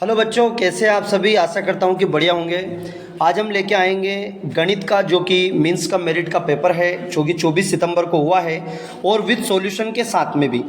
Hello बच्चों, कैसे हैं आप सभी। आशा करता हूं कि बढ़िया होंगे। आज हम लेके आएंगे गणित का, जो कि मीन्स का मेरिट का पेपर है, जो कि 24 सितंबर को हुआ है, और विद सॉल्यूशन के साथ में भी।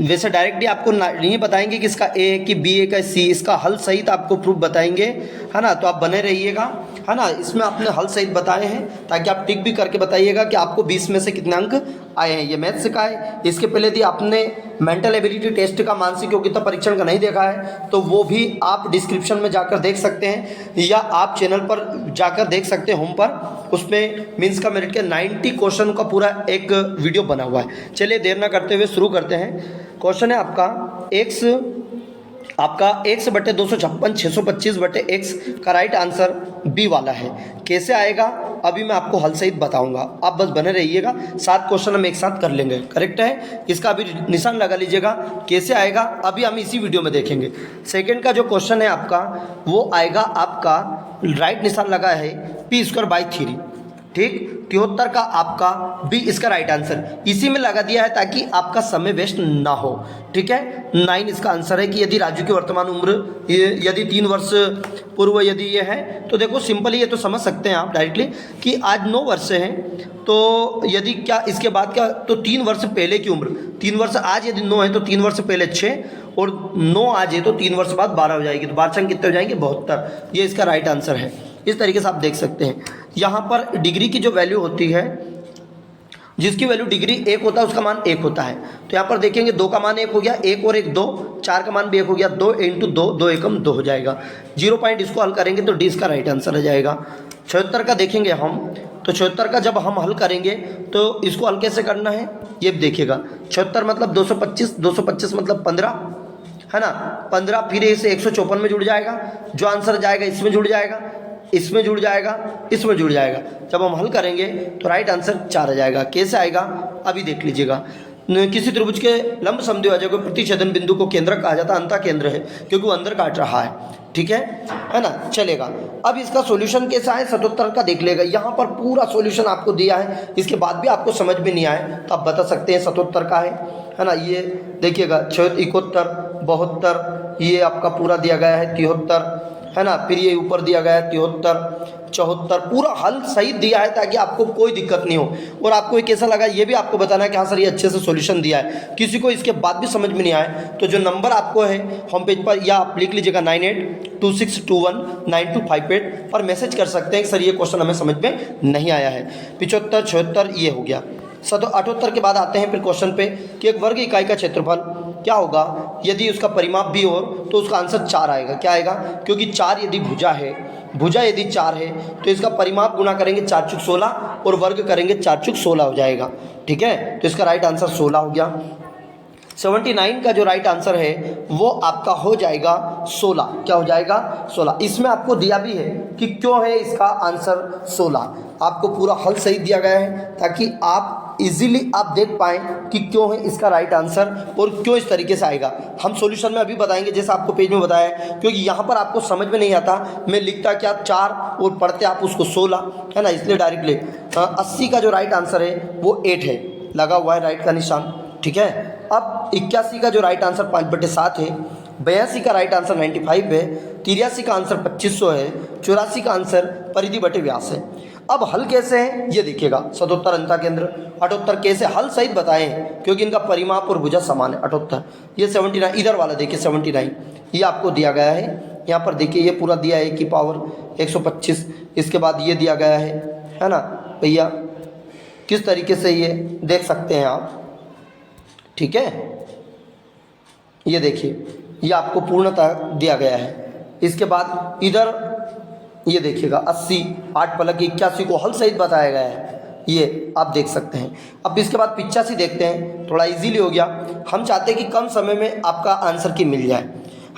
वैसे डायरेक्टली आपको नहीं बताएंगे कि इसका ए है कि बी है का सी, इसका हल सहित आपको प्रूफ बताएंगे, है ना। तो आप बने रहिएगा, है ना। इसमें आपने हल सहित बताए हैं ताकि आप टिक भी करके बताइएगा कि आपको 20 में से कितने अंक आए हैं। ये मैथ्स का है। इसके पहले यदि आपने मेंटल एबिलिटी टेस्ट का, मानसिक योग्यता परीक्षण का नहीं देखा है तो वो भी आप डिस्क्रिप्शन में जाकर देख सकते हैं, या आप चैनल पर जाकर देख सकते हैं होम पर। उसमें मीन्स का मेरिट के 90 क्वेश्चन का पूरा एक वीडियो बना हुआ है। चलिए देर ना करते हुए शुरू करते हैं। क्वेश्चन है आपका x बटे 256 625 बटे x का राइट आंसर बी वाला है। कैसे आएगा अभी मैं आपको हल सहित बताऊंगा, आप बस बने रहिएगा। 7 क्वेश्चन हम एक साथ कर लेंगे। करेक्ट है, इसका अभी निशान लगा लीजिएगा। कैसे आएगा अभी हम इसी वीडियो में देखेंगे। सेकंड का जो क्वेश्चन है आपका, वो आएगा आपका, राइट निशान लगा है p²/3, ठीक। 73 का आपका बी इसका राइट आंसर इसी में लगा दिया है ताकि आपका समय वेस्ट ना हो, ठीक है। 9 इसका आंसर है कि यदि राजू की वर्तमान उम्र यदि 3 वर्ष पूर्व यदि ये है, तो देखो सिंपली ये तो समझ सकते हैं आप डायरेक्टली कि आज 9 वर्ष हैं, तो यदि क्या इसके बाद क्या, तो 3 वर्ष पहले की उम्र, 3 वर्ष आज यदि 9 है तो 3 वर्ष पहले 6, और 9 आज है तो 3 वर्ष बाद 12 हो जाएगी, तो 12 संग कितने हो जाएंगे 72। ये इसका राइट आंसर है। इस तरीके से आप देख सकते हैं। यहाँ पर डिग्री की जो वैल्यू होती है, जिसकी वैल्यू डिग्री 1 होता है उसका मान 1 होता है। तो यहाँ पर देखेंगे 2 का मान 1 हो गया, 1 और 1 2, 4 का मान भी 1 हो गया, 2 × 2, 2 एकम 2 हो जाएगा। 0 पॉइंट इसको हल करेंगे तो डी इसका राइट आंसर हो जाएगा। 76 का देखेंगे हम, तो 76 का जब हम हल करेंगे तो इसको हल कैसे करना है ये भी देखिएगा। 76 मतलब 225, 225 मतलब 15, है ना। 15 फिर इसे 154 में जुड़ जाएगा, जो आंसर जाएगा इसमें जुड़ जाएगा, इसमें जुड़ जाएगा, इसमें जुड़ जाएगा। जब हम हल करेंगे तो राइट आंसर 4 आ जाएगा। कैसे आएगा अभी देख लीजिएगा। किसी त्रिभुज के लंब समद्विभाजक को प्रतिच्छेदन बिंदु को केंद्र कहा जाता है, अंतः केंद्र है क्योंकि वो अंदर काट रहा है, ठीक है ना। चलेगा। अब इसका सॉल्यूशन कैसा है 77 का देख लेगा। यहाँ पर पूरा सॉल्यूशन आपको दिया है, इसके बाद भी आपको समझ में नहीं आए तो आप बता सकते हैं 77 का है ना। ये देखिएगा 71, 72, ये आपका पूरा दिया गया है 73, है ना। फिर ये ऊपर दिया गया है 73, 74, पूरा हल सही दिया है ताकि आपको कोई दिक्कत नहीं हो। और आपको ये कैसा लगा ये भी आपको बताना है कि हाँ सर ये अच्छे से सॉल्यूशन दिया है। किसी को इसके बाद भी समझ में नहीं आए तो जो नंबर आपको है होम पेज पर, या आप लिख लीजिएगा 9826219258 पर मैसेज कर सकते हैं कि सर ये क्वेश्चन हमें समझ में नहीं आया है। 75, 76 ये हो गया। 78 के बाद आते हैं फिर क्वेश्चन पे कि एक वर्ग इकाई का क्षेत्रफल क्या होगा यदि उसका परिमाप भी हो, तो उसका आंसर 4 आएगा। क्या आएगा, क्योंकि 4 यदि भुजा है, भुजा यदि 4 है तो इसका परिमाप गुना करेंगे 4 × 16 और वर्ग करेंगे 4 × 16 हो जाएगा, ठीक है। तो इसका राइट आंसर 16 हो गया। 79 का जो राइट आंसर है वो आपका हो जाएगा 16। क्या हो जाएगा 16। इसमें आपको दिया भी है कि क्यों है इसका आंसर 16। आपको पूरा हल सही दिया गया है ताकि आप इजीली आप देख पाएँ कि क्यों है इसका राइट आंसर और क्यों इस तरीके से आएगा। हम सॉल्यूशन में अभी बताएंगे जैसा आपको पेज में बताया है, क्योंकि यहाँ पर आपको समझ में नहीं आता। मैं लिखता क्या 4 और पढ़ते आप उसको 16, है ना, इसलिए डायरेक्टली 80 का जो राइट आंसर है वो 8 है, लगा हुआ है राइट का निशान, ठीक है। अब 81 का जो राइट आंसर 5/7 है, 82 का राइट आंसर 95 है, 83 का आंसर 2500 है, 84 का आंसर परिधि बटे व्यास है। अब हल कैसे है ये देखिएगा। 77 अंतः केंद्र, 78 कैसे हल सहित बताए हैं क्योंकि इनका परिमाप और भुजा समान है। 78 ये 79, इधर वाला देखिए 79 ये आपको दिया गया है। यहाँ पर देखिए ये पूरा दिया है कि पावर 125, इसके बाद ये दिया गया है ना भैया। किस तरीके से ये देख सकते हैं आप, ठीक है। ये देखिए ये आपको पूर्णतः दिया गया है। इसके बाद इधर ये देखिएगा 80, 8 पलक 81 को हल सहित बताया गया है, ये आप देख सकते हैं। अब इसके बाद 85 देखते हैं, थोड़ा इजीली हो गया। हम चाहते हैं कि कम समय में आपका आंसर की मिल जाए,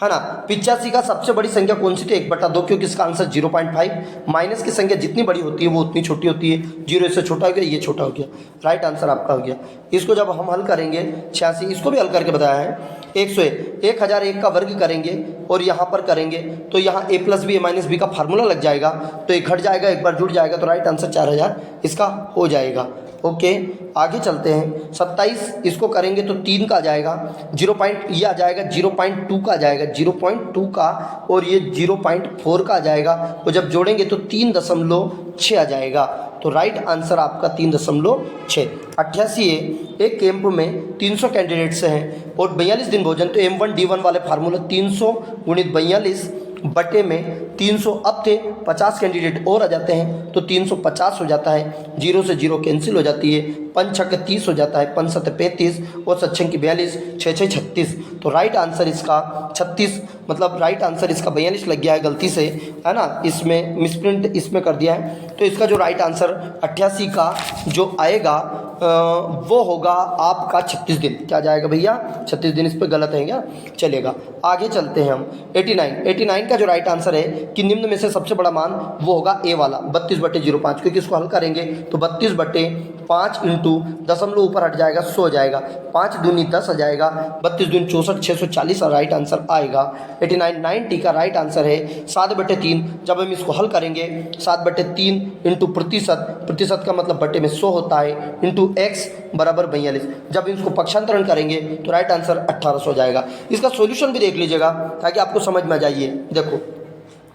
है ना। 85 का सबसे बड़ी संख्या कौन सी थी 1/2, क्योंकि इसका आंसर 0.5। माइनस की संख्या जितनी बड़ी होती है वो उतनी छोटी होती है। 0 इससे छोटा हो गया, ये छोटा हो गया, राइट आंसर आपका हो गया। इसको जब हम हल करेंगे 86, इसको भी हल करके बताया है। 1001 का वर्ग करेंगे और यहाँ पर करेंगे तो यहाँ a + b a - b का फार्मूला लग जाएगा, तो ये घट जाएगा, एक बार जुड़ जाएगा तो राइट आंसर 4000 इसका हो जाएगा। ओके, आगे चलते हैं। 27 इसको करेंगे तो 3 का आ जाएगा, 0 पॉइंट ये आ जाएगा, 0.2 का आ जाएगा, 0.2 का, और ये 0.4 का आ जाएगा, और जब जोड़ेंगे तो 3.6 आ जाएगा। तो राइट आंसर आपका 3.6। 88 है, एक कैंप में 300 कैंडिडेट्स हैं और 42 दिन भोजन, तो M1D1 वाले फार्मूला 300 गुणित 42 बटे में 300 अब थे, 50 कैंडिडेट और आ जाते हैं तो 350 हो जाता है, 0 से 0 कैंसिल हो जाती है, 5 छक्के 30 हो जाता है, 5 सत्ते 35 और 7 छक्के 42, 6 6 36। तो राइट आंसर इसका 36, मतलब राइट आंसर इसका 42 लग गया है गलती से, है ना, इसमें मिसप्रिंट इसमें कर दिया है। तो इसका जो राइट आंसर 88 का जो आएगा वो होगा आपका 36 दिन। क्या जाएगा भैया? 36 दिन। इस पर गलत है क्या? चलेगा, आगे चलते हैं हम। 89 का जो राइट आंसर है कि निम्न में से सबसे बड़ा मान वो होगा ए वाला, 32/05, क्योंकि इसको हल करेंगे तो 32/5 इंटू दशमलव ऊपर हट जाएगा 100 हो जाएगा, 5 दूनी 10 आ जाएगा, 32 दूनी 64, 640 राइट आंसर आएगा। 90 का राइट आंसर है 7/3। जब हम इसको हल करेंगे 7/3 इंटू प्रतिशत का मतलब बटे में 100 होता है, इंटू x बराबर 42। जब इसको पक्षांतरण करेंगे तो राइट आंसर 1800 हो जाएगा। इसका सॉल्यूशन भी देख लीजिएगा ताकि आपको समझ में आ जाइए। देखो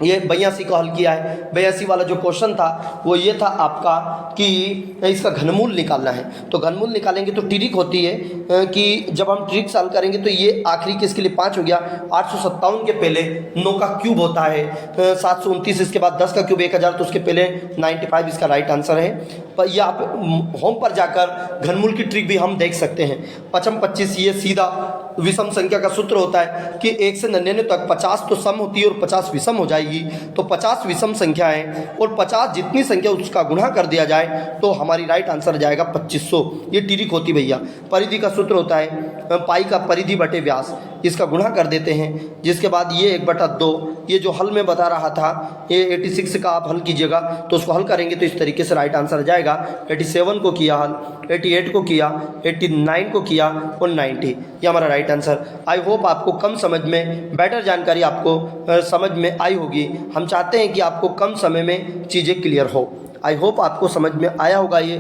ये 82 का हल किया है। 82 वाला जो क्वेश्चन था वो ये था आपका कि इसका घनमूल निकालना है। तो घनमूल निकालेंगे तो ट्रिक होती है कि जब हम ट्रिक हल करेंगे तो ये आखिरी किसके लिए 5 हो गया, 857 के पहले 9 का क्यूब होता है, 729 इसके बाद 10 का क्यूब 1000, तो उसके पहले 95 इसका राइट आंसर है। पर ये आप होम पर जाकर घनमूल की ट्रिक भी हम देख सकते हैं। 25 ये सीधा विषम संख्या का सूत्र होता है कि 1 से 99 तक 50 तो सम होती है और 50 विषम हो जाएगी। तो 50 विषम संख्या है और 50 जितनी संख्या उसका गुणा कर दिया जाए तो हमारी राइट आंसर जाएगा 2500। ये ट्रिक होती भैया। परिधि का सूत्र होता है पाई का परिधि बटे व्यास, इसका गुणा कर देते हैं, जिसके बाद ये 1/2। ये जो हल में बता रहा था ये 86 का आप हल कीजिएगा तो उसको हल करेंगे तो इस तरीके से राइट आंसर जाएगा। 87 को किया हल, 88 को किया, 89 को किया और 90, ये हमारा राइट आंसर। आई होप आपको कम समझ में बेटर जानकारी आपको समझ में आई होगी। हम चाहते हैं कि आपको कम समय में चीज़ें क्लियर हो। आई होप आपको समझ में आया होगा ये।